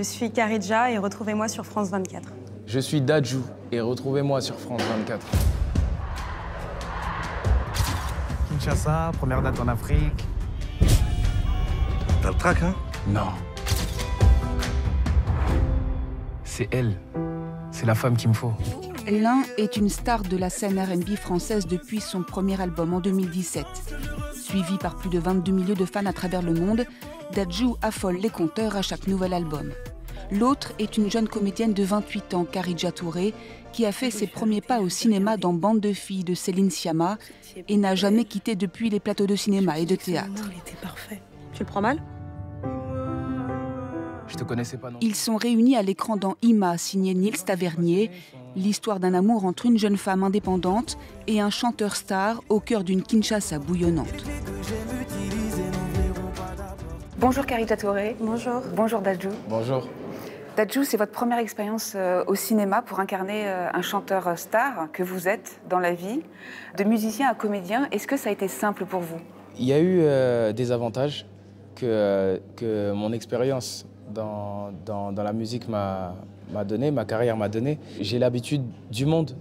Je suis Karidja et retrouvez-moi sur France 24. Je suis Dadju et retrouvez-moi sur France 24. Kinshasa, première date en Afrique. T'as le trac, hein? Non. C'est elle. C'est la femme qu'il me faut. L'un est une star de la scène R&B française depuis son premier album en 2017. Suivi par plus de 22 millions de fans à travers le monde, Dadju affole les compteurs à chaque nouvel album. L'autre est une jeune comédienne de 28 ans, Karidja Touré, qui a fait ses premiers pas au cinéma dans Bande de filles de Céline Sciamma et n'a jamais quitté depuis les plateaux de cinéma et de théâtre. Il était parfait. Tu le prends mal? Je te connaissais pas, non? Ils sont réunis à l'écran dans Ima, signé Nils Tavernier, l'histoire d'un amour entre une jeune femme indépendante et un chanteur star au cœur d'une Kinshasa bouillonnante. Bonjour Karidja Touré. Bonjour. Bonjour Dadju. Bonjour. Dadju, c'est votre première expérience au cinéma pour incarner un chanteur star que vous êtes dans la vie. De musicien à comédien, est-ce que ça a été simple pour vous? Il y a eu des avantages que mon expérience dans la musique m'a donné, ma carrière m'a donné. J'ai l'habitude du monde,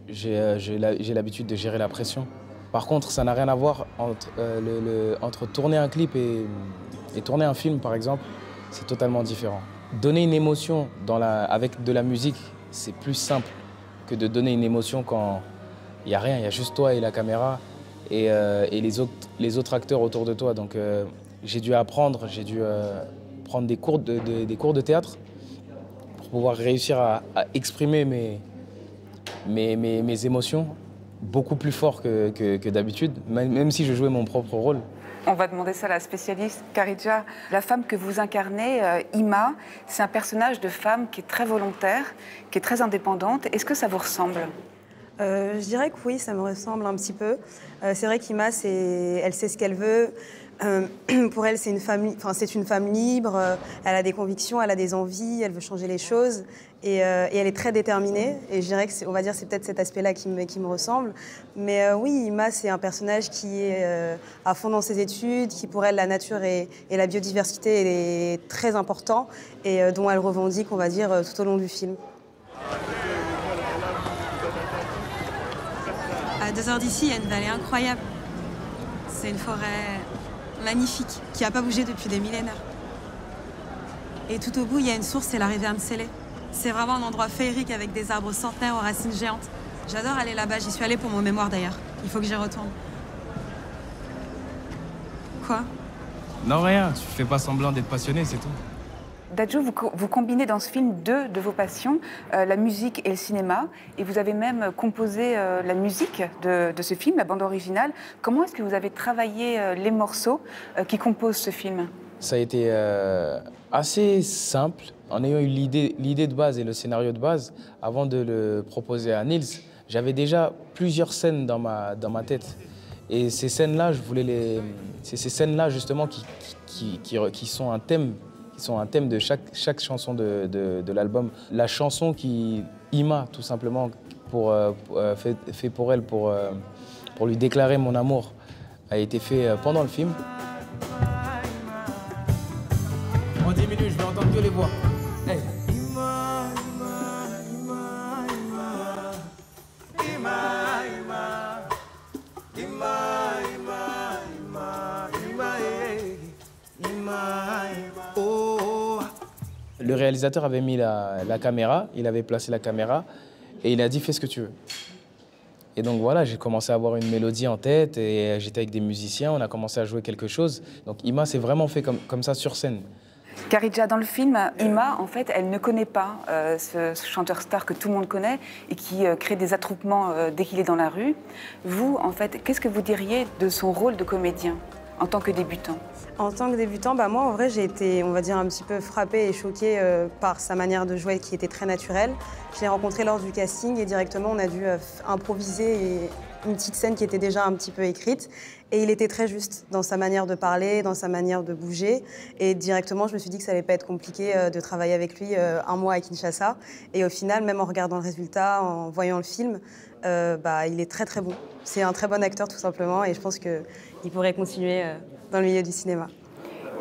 j'ai l'habitude de gérer la pression. Par contre, ça n'a rien à voir entre tourner un clip et tourner un film, par exemple, c'est totalement différent. Donner une émotion avec de la musique, c'est plus simple que de donner une émotion quand il n'y a rien, il y a juste toi et la caméra et les autres acteurs autour de toi. Donc j'ai dû apprendre, j'ai dû prendre des cours de théâtre pour pouvoir réussir à exprimer mes émotions beaucoup plus fort que d'habitude, même si je jouais mon propre rôle. On va demander ça à la spécialiste. Karidja, la femme que vous incarnez, Ima, c'est un personnage de femme qui est très volontaire, qui est très indépendante. Est-ce que ça vous ressemble? Je dirais que oui, ça me ressemble un petit peu. C'est vrai qu'Ima, elle sait ce qu'elle veut. Pour elle, c'est une femme libre, elle a des convictions, elle a des envies, elle veut changer les choses et elle est très déterminée. Et je dirais que c'est peut-être cet aspect-là qui me ressemble. Mais oui, Ima, c'est un personnage qui est à fond dans ses études, qui pour elle, la nature et la biodiversité est très important et dont elle revendique, on va dire, tout au long du film. À 2 heures d'ici, il y a une vallée incroyable. C'est une forêt magnifique, qui n'a pas bougé depuis des millénaires. Et tout au bout, il y a une source, c'est la rivière Msélé. C'est vraiment un endroit féerique avec des arbres centenaires aux racines géantes. J'adore aller là-bas, j'y suis allée pour mon mémoire d'ailleurs. Il faut que j'y retourne. Quoi? Non, rien. Tu fais pas semblant d'être passionné, c'est tout. Dadju, vous combinez dans ce film deux de vos passions, la musique et le cinéma, et vous avez même composé la musique de ce film, la bande originale. Comment est-ce que vous avez travaillé les morceaux qui composent ce film? Ça a été assez simple. En ayant eu l'idée de base et le scénario de base, avant de le proposer à Nils, j'avais déjà plusieurs scènes dans ma tête. Et ces scènes-là, c'est ces scènes-là justement qui sont un thème. Qui sont un thème de chaque chanson de l'album. La chanson Ima, tout simplement, fait pour elle, pour lui déclarer mon amour, a été fait pendant le film. En 10 minutes, je vais entendre que les voix. Hey. Le réalisateur avait mis la caméra, il avait placé la caméra et il a dit « fais ce que tu veux ». Et donc voilà, j'ai commencé à avoir une mélodie en tête et j'étais avec des musiciens, on a commencé à jouer quelque chose. Donc Ima s'est vraiment fait comme ça sur scène. Karidja, dans le film, Ima, en fait, elle ne connaît pas ce chanteur star que tout le monde connaît et qui crée des attroupements dès qu'il est dans la rue. Vous, en fait, qu'est-ce que vous diriez de son rôle de comédien en tant que débutant? En tant que débutant, moi, en vrai, j'ai été, on va dire, un petit peu frappée et choquée par sa manière de jouer qui était très naturelle. Je l'ai rencontré lors du casting et directement, on a dû improviser une petite scène qui était déjà un petit peu écrite. Et il était très juste dans sa manière de parler, dans sa manière de bouger. Et directement, je me suis dit que ça allait pas être compliqué de travailler avec lui un mois à Kinshasa. Et au final, même en regardant le résultat, en voyant le film, il est très très bon. C'est un très bon acteur tout simplement et je pense qu'il pourrait continuer dans le milieu du cinéma.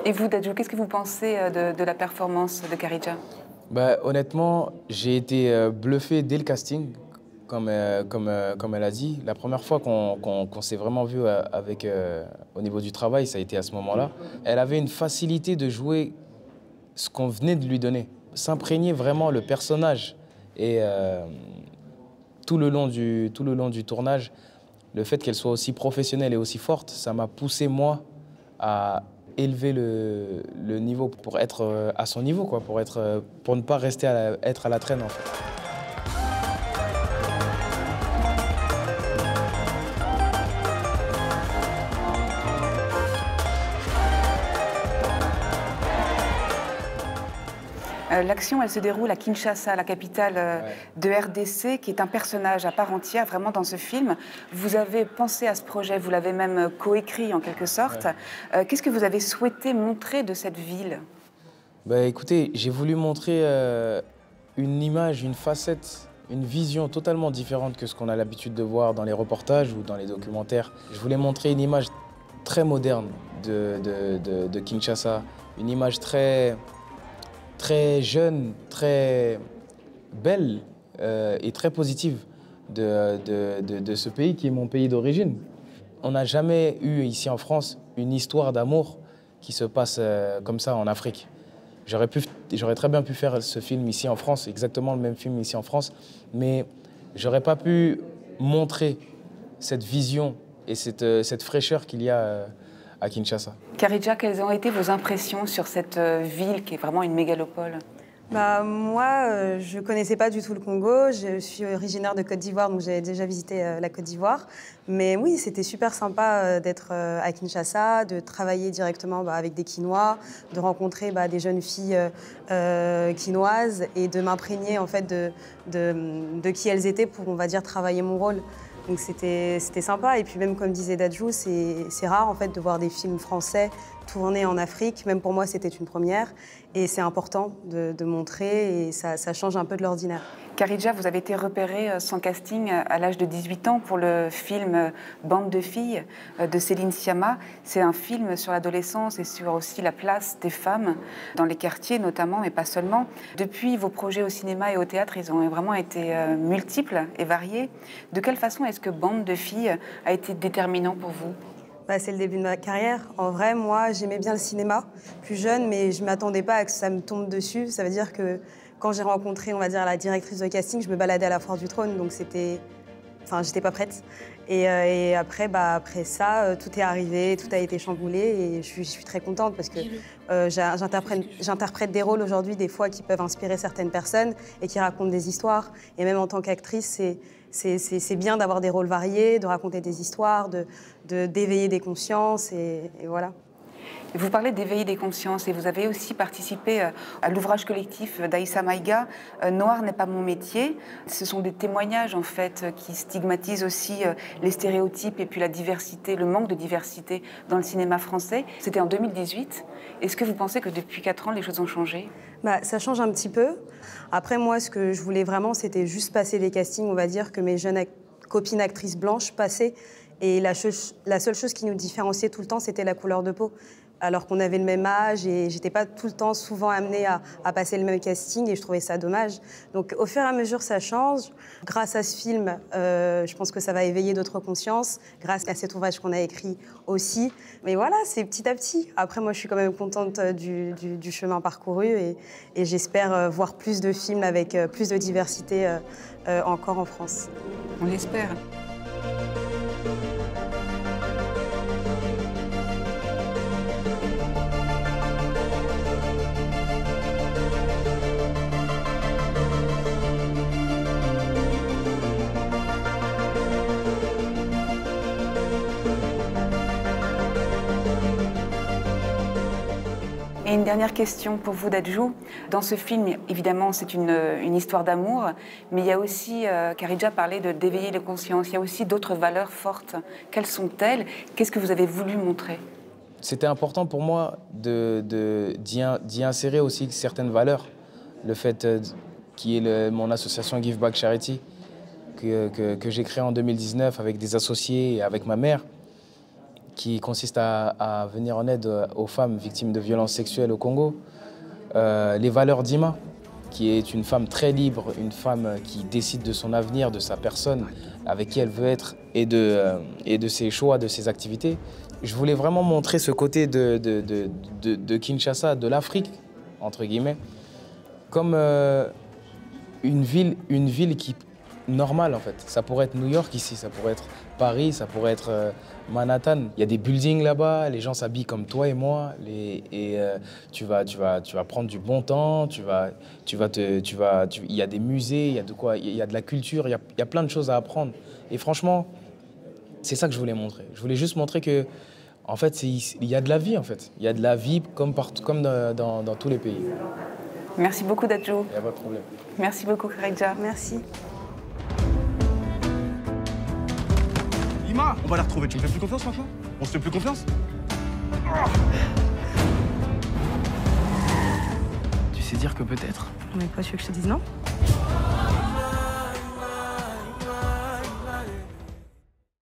Et vous, Dadju, qu'est-ce que vous pensez de la performance de Kharidja? Bah, honnêtement, j'ai été bluffé dès le casting, comme elle a dit. La première fois qu'on s'est vraiment vu au niveau du travail, ça a été à ce moment-là. Elle avait une facilité de jouer ce qu'on venait de lui donner, s'imprégner vraiment le personnage. Et tout le long du tournage, le fait qu'elle soit aussi professionnelle et aussi forte, ça m'a poussé, moi, à élever le niveau pour être à son niveau, quoi, pour ne pas rester être à la traîne, en fait. L'action, elle se déroule à Kinshasa, la capitale de RDC, qui est un personnage à part entière, vraiment, dans ce film. Vous avez pensé à ce projet, vous l'avez même coécrit en quelque sorte. Qu'est-ce que vous avez souhaité montrer de cette ville? Bah, écoutez, j'ai voulu montrer une image, une facette, une vision totalement différente que ce qu'on a l'habitude de voir dans les reportages ou dans les documentaires. Je voulais montrer une image très moderne de Kinshasa, une image très jeune, très belle et très positive de ce pays qui est mon pays d'origine. On n'a jamais eu ici en France une histoire d'amour qui se passe comme ça en Afrique. J'aurais très bien pu faire ce film ici en France, exactement le même film ici en France, mais j'aurais pas pu montrer cette vision et cette fraîcheur qu'il y a à Kinshasa. Kharidja, quelles ont été vos impressions sur cette ville qui est vraiment une mégalopole? Bah, moi, je ne connaissais pas du tout le Congo. Je suis originaire de Côte d'Ivoire, donc j'avais déjà visité la Côte d'Ivoire. Mais oui, c'était super sympa d'être à Kinshasa, de travailler directement avec des Kinois, de rencontrer des jeunes filles kinoises et de m'imprégner en fait de qui elles étaient pour, on va dire, travailler mon rôle. Donc c'était sympa. Et puis même comme disait Dadju, c'est rare en fait de voir des films français tournés en Afrique. Même pour moi, c'était une première. Et c'est important de montrer et ça change un peu de l'ordinaire. Kharidja, vous avez été repérée sans casting à l'âge de 18 ans pour le film Bande de filles de Céline Sciamma. C'est un film sur l'adolescence et sur aussi la place des femmes dans les quartiers notamment, mais pas seulement. Depuis, vos projets au cinéma et au théâtre, ils ont vraiment été multiples et variés. De quelle façon est-ce que Bande de filles a été déterminant pour vous? C'est le début de ma carrière. En vrai, moi, j'aimais bien le cinéma, plus jeune, mais je ne m'attendais pas à que ça me tombe dessus. Ça veut dire que quand j'ai rencontré, on va dire, la directrice de casting, je me baladais à la Foire du Trône, donc j'étais pas prête. Et après, après ça, tout est arrivé, tout a été chamboulé, et je suis très contente parce que j'interprète des rôles aujourd'hui, des fois, qui peuvent inspirer certaines personnes et qui racontent des histoires. Et même en tant qu'actrice, c'est bien d'avoir des rôles variés, de raconter des histoires, d'éveiller des consciences, et voilà. Vous parlez d'éveiller des consciences et vous avez aussi participé à l'ouvrage collectif d'Aïssa Maïga, Noir n'est pas mon métier. Ce sont des témoignages en fait qui stigmatisent aussi les stéréotypes et puis la diversité, le manque de diversité dans le cinéma français. C'était en 2018. Est-ce que vous pensez que depuis 4 ans, les choses ont changé? Ça change un petit peu. Après, moi, ce que je voulais vraiment, c'était juste passer les castings, on va dire, que mes jeunes copines actrices blanches passaient. Et la seule chose qui nous différenciait tout le temps, c'était la couleur de peau. Alors qu'on avait le même âge et j'étais pas tout le temps souvent amenée à passer le même casting et je trouvais ça dommage. Donc au fur et à mesure, ça change. Grâce à ce film, je pense que ça va éveiller d'autres consciences, grâce à cet ouvrage qu'on a écrit aussi. Mais voilà, c'est petit à petit. Après, moi, je suis quand même contente du chemin parcouru et j'espère voir plus de films avec plus de diversité encore en France. On l'espère. Et une dernière question pour vous, Dadju. Dans ce film, évidemment, c'est une histoire d'amour, mais il y a aussi, Kharidja parlait d'éveiller les consciences, il y a aussi d'autres valeurs fortes. Quelles sont-elles? Qu'est-ce que vous avez voulu montrer? C'était important pour moi d'y insérer aussi certaines valeurs. Le fait qui est mon association Give Back Charity, que j'ai créée en 2019 avec des associés et avec ma mère, qui consiste à venir en aide aux femmes victimes de violences sexuelles au Congo. Les valeurs d'Ima, qui est une femme très libre, une femme qui décide de son avenir, de sa personne, avec qui elle veut être, et de ses choix, de ses activités. Je voulais vraiment montrer ce côté de Kinshasa, de l'Afrique, entre guillemets, comme une ville qui normale en fait. Ça pourrait être New York ici, ça pourrait être Paris, ça pourrait être Manhattan. Il y a des buildings là-bas, les gens s'habillent comme toi et moi, tu vas prendre du bon temps, il y a des musées, il y a de quoi, il y a de la culture, il y a plein de choses à apprendre. Et franchement, c'est ça que je voulais montrer. Je voulais juste montrer que en fait, il y a de la vie en fait. Il y a de la vie comme partout, comme dans tous les pays. Merci beaucoup Dadju. Il n'y a pas de problème. Merci beaucoup Khadija. Merci. Ima, on va la retrouver. Tu me fais plus confiance maintenant? On se fait plus confiance? Tu sais dire que peut-être. Mais quoi, tu veux que je te dise non?